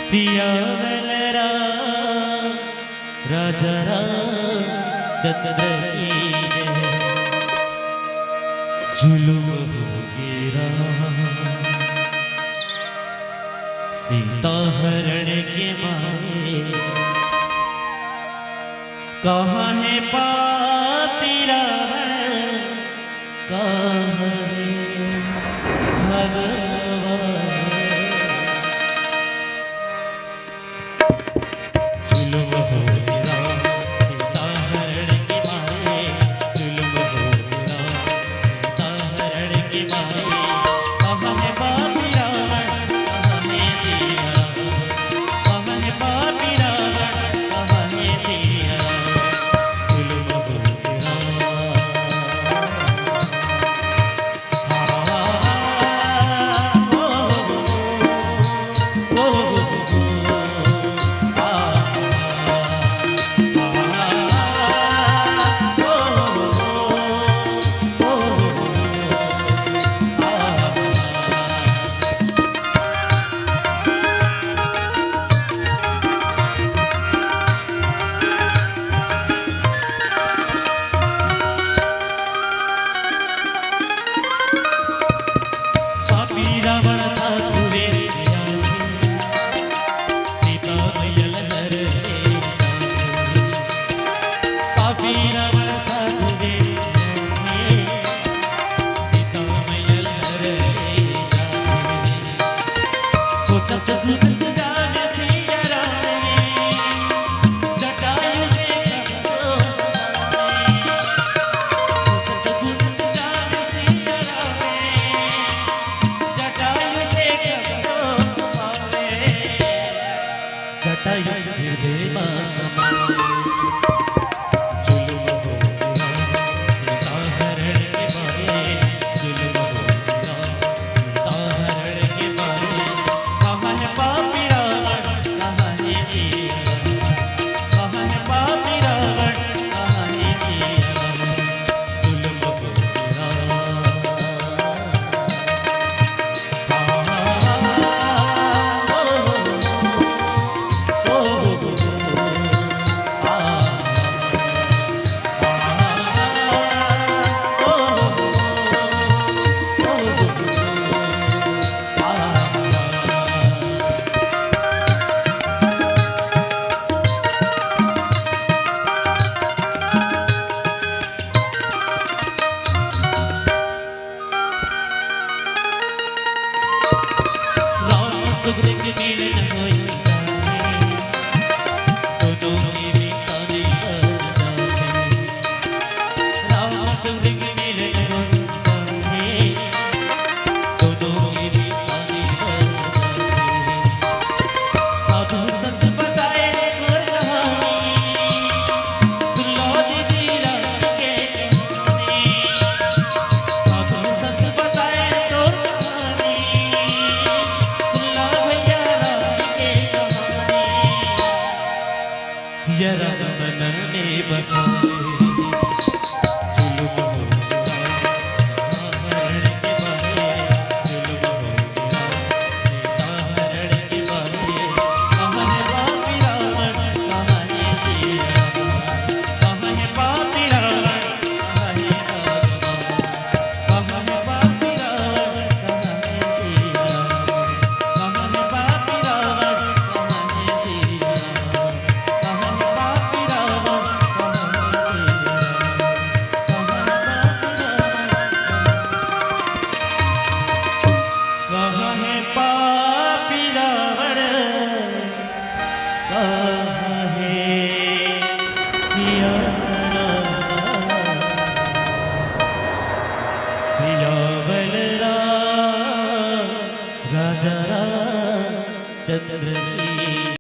सियावल राजा चंद्र की जुलुम हो गिरा सीता हरण के मारे कहाँ है पापी रावण कहाँ है भगवान जुलुम हो गिरा सीता हरण के मारे जुलुम हो गिरा सीता हरण के मारे कहाँ है पापी रावण कहाँ है सिया कहाँ है पापी रावण कहाँ है सिया जुलुम हो गिरा रावण था तुवे सीता मैयल नर पापी रावण था तुवे सीता मैयल नर सोचत गुप्त जान सिया राम जटायु से सोचत गुप्त जान सिया राम जटायु हृदय समाए जुलुम हो गिरा सीता हरण के मारे जुलुम हो गिरा सीता हरण के मारे कहाँ है पापी रावण कहाँ है सिया कहाँ है पापी रावण कहाँ है सिया जुलुम हो गिरा सुग्रीव के मिलन होई जाए दोनों की बीतानी कर जाए राम सुग्रीव के मिलन होई जाए दोनों की बीतानी कर जाए साधु संत बताए और कहानी सुन लो दीदी राम के कहानी साधु संत बताए और कहानी सिया राम मन में बसाए जुलुम हो गिरा हरण के मारे जुलुम हो गिरा सीता हरण के मारे कहाँ है पापी रावण कहाँ है सिया कहाँ है पापी रावण कहाँ है भगवान कहाँ है पापी रावण कहाँ है सिया कहाँ है पापी रावण कहाँ है सिया कहाँ है पापी रावण कहाँ है सिया सियावल राजा चंद्र